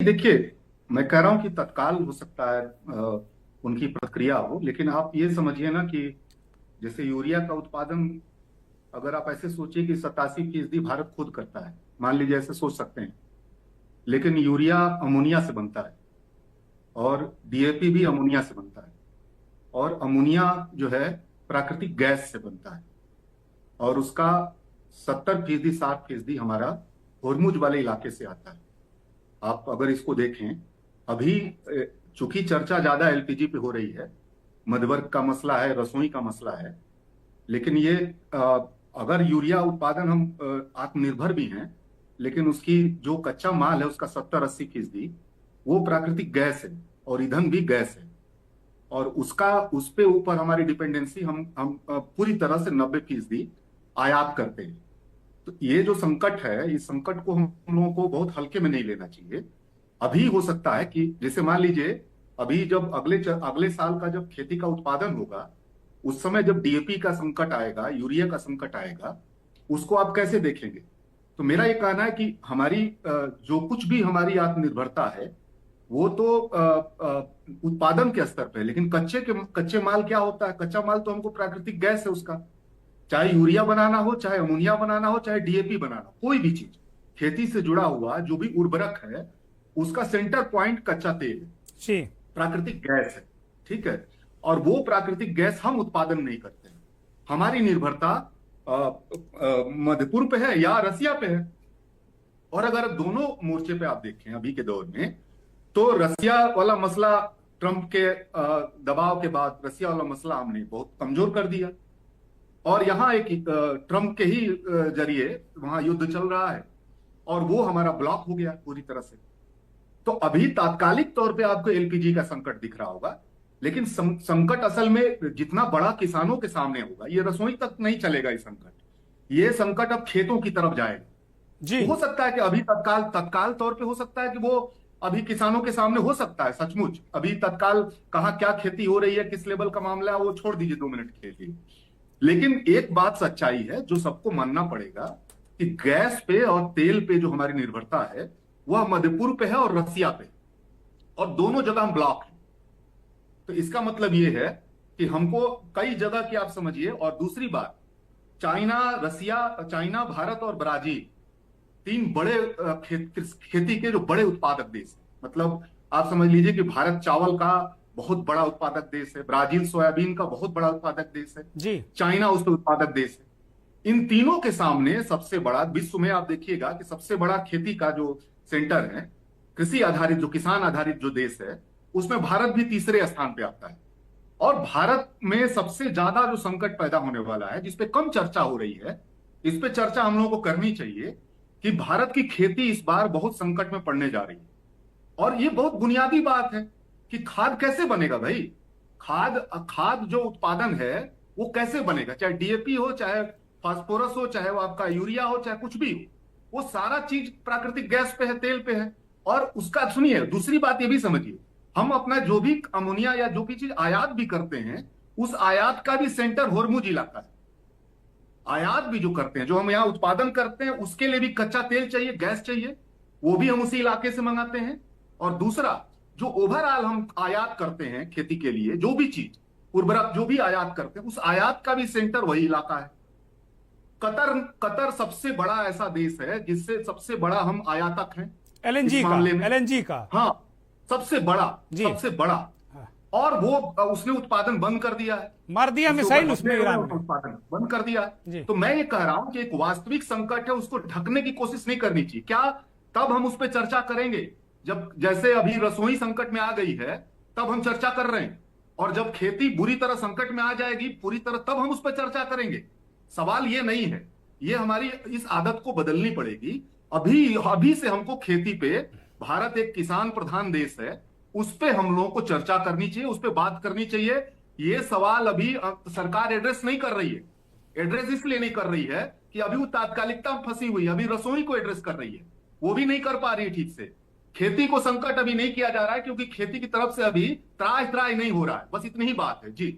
देखिए, मैं कह रहा हूं कि तत्काल हो सकता है उनकी प्रक्रिया हो, लेकिन आप ये समझिए ना कि जैसे यूरिया का उत्पादन, अगर आप ऐसे सोचिए कि 87% भारत खुद करता है, मान लीजिए ऐसे सोच सकते हैं। लेकिन यूरिया अमोनिया से बनता है और डीएपी भी अमोनिया से बनता है। और अमोनिया जो है प्राकृतिक गैस से बनता है, और उसका 70% 60% हमारा होर्मुज वाले इलाके से आता है। आप अगर इसको देखें, अभी चूंकि चर्चा ज्यादा एलपीजी पे हो रही है, मध्यवर्ग का मसला है, रसोई का मसला है, लेकिन ये अगर यूरिया उत्पादन हम आत्मनिर्भर भी हैं, लेकिन उसकी जो कच्चा माल है उसका 70-80% वो प्राकृतिक गैस है, और ईंधन भी गैस है। और उसका उस पे ऊपर हमारी डिपेंडेंसी, हम पूरी तरह से 90% आयात करते हैं। तो ये जो संकट है, इस संकट को हम लोगों को बहुत हल्के में नहीं लेना चाहिए। अभी हो सकता है कि जैसे मान लीजिए, अभी जब अगले साल का जब खेती का उत्पादन होगा, उस समय जब डीएपी का संकट आएगा, यूरिया का संकट आएगा, उसको आप कैसे देखेंगे? तो मेरा ये कहना है कि हमारी जो कुछ भी हमारी आत्मनिर्भरता है, वो तो उत्पादन के स्तर पे है, लेकिन कच्चे माल क्या होता है? कच्चा माल तो हमको प्राकृतिक गैस है उसका, चाहे यूरिया बनाना हो, चाहे अमोनिया बनाना हो, चाहे डीएपी बनाना हो, कोई भी चीज खेती से जुड़ा हुआ जो भी उर्वरक है, उसका सेंटर पॉइंट कच्चा तेल है, जी। प्राकृतिक गैस है। ठीक है। और वो प्राकृतिक गैस हम उत्पादन नहीं करते हैं। हमारी निर्भरता मध्य पूर्व पे है या रसिया पे है। और अगर दोनों मोर्चे पे आप देखें अभी के दौर में, तो रसिया वाला मसला, ट्रंप के दबाव के बाद रसिया वाला मसला हमने बहुत कमजोर कर दिया, और यहाँ एक ट्रंप के ही जरिए वहां युद्ध चल रहा है, और वो हमारा ब्लॉक हो गया पूरी तरह से। तो अभी तात्कालिक तौर पे आपको एलपीजी का संकट दिख रहा होगा, लेकिन संकट असल में जितना बड़ा किसानों के सामने होगा, ये रसोई तक नहीं चलेगा। ये संकट, ये संकट अब खेतों की तरफ जाएगा। जी। हो सकता है कि अभी तत्काल तत्काल तौर पे हो सकता है कि वो अभी किसानों के सामने हो सकता है, सचमुच अभी तत्काल कहाँ क्या खेती हो रही है, किस लेवल का मामला है, वो छोड़ दीजिए 2 मिनट के लिए। लेकिन एक बात सच्चाई है जो सबको मानना पड़ेगा, कि गैस पे और तेल पे जो हमारी निर्भरता है, वह मध्यपूर्व पे है और रसिया पे, और दोनों जगह हम ब्लॉक हैं। तो इसका मतलब ये है कि हमको कई जगह की, आप समझिए। और दूसरी बात, चाइना, रसिया, चाइना, भारत और ब्राजील, तीन बड़े खेती के जो बड़े उत्पादक देश हैं। मतलब आप समझ लीजिए कि भारत चावल का बहुत बड़ा उत्पादक देश है, ब्राजील सोयाबीन का बहुत बड़ा उत्पादक देश है, जी। चाइना उसका उत्पादक देश है। इन तीनों के सामने सबसे बड़ा विश्व में, आप देखिएगा कि सबसे बड़ा खेती का जो सेंटर है, कृषि आधारित, जो किसान आधारित जो देश है, उसमें भारत भी तीसरे स्थान पे आता है। और भारत में सबसे ज्यादा जो संकट पैदा होने वाला है, जिसपे कम चर्चा हो रही है, इस पे चर्चा हम लोगों को करनी चाहिए, कि भारत की खेती इस बार बहुत संकट में पड़ने जा रही है। और ये बहुत बुनियादी बात है कि खाद कैसे बनेगा भाई? खाद खाद जो उत्पादन है वो कैसे बनेगा? चाहे डीएपी हो, चाहे फास्फोरस हो, चाहे वो आपका यूरिया हो, चाहे कुछ भी हो, वो सारा चीज प्राकृतिक गैस पे है, तेल पे है। और उसका सुनिए, दूसरी बात ये भी समझिए, हम अपना जो भी अमोनिया या जो भी चीज आयात भी करते हैं, उस आयात का भी सेंटर होर्मुज इलाका है। आयात भी जो करते हैं, जो हम यहाँ उत्पादन करते हैं, उसके लिए भी कच्चा तेल चाहिए, गैस चाहिए, वो भी हम उसी इलाके से मंगाते हैं। और दूसरा, जो ओवरऑल हम आयात करते हैं खेती के लिए, जो भी चीज, उर्वरक जो भी आयात करते हैं, उस आयात का भी सेंटर वही इलाका है। कतर कतर सबसे बड़ा ऐसा देश है जिससे सबसे बड़ा हम आयातक हैं इस एलएनजी का। मामले में। एलएनजी का। हाँ, सबसे बड़ा, जी। सबसे बड़ा। हाँ। और वो उसने उत्पादन बंद कर दिया है, मार दिया उसके ऊपर मिसाइल हमले उसमें हुए, ईरान उसका ने। उत्पादन बंद कर दिया है। जी। तो मैं ये कह रहा हूं कि एक वास्तविक संकट है, उसको ढकने की कोशिश नहीं करनी चाहिए। क्या? तब हम उस पर चर्चा करेंगे जब, जैसे अभी रसोई संकट में आ गई है, तब हम चर्चा कर रहे हैं। और जब खेती बुरी तरह संकट में आ जाएगी पूरी तरह, तब हम उस पर चर्चा करेंगे। सवाल ये नहीं है, ये हमारी इस आदत को बदलनी पड़ेगी। अभी अभी से हमको खेती पे, भारत एक किसान प्रधान देश है, उस पे हम लोगों को चर्चा करनी चाहिए, उस पे बात करनी चाहिए। ये सवाल अभी सरकार एड्रेस नहीं कर रही है। एड्रेस इसलिए नहीं कर रही है कि अभी वो तात्कालिकता में फंसी हुई है, अभी रसोई को एड्रेस कर रही है, वो भी नहीं कर पा रही है ठीक से। खेती को संकट अभी नहीं किया जा रहा है, क्योंकि खेती की तरफ से अभी त्राहि त्राहि नहीं हो रहा है। बस इतनी ही बात है जी।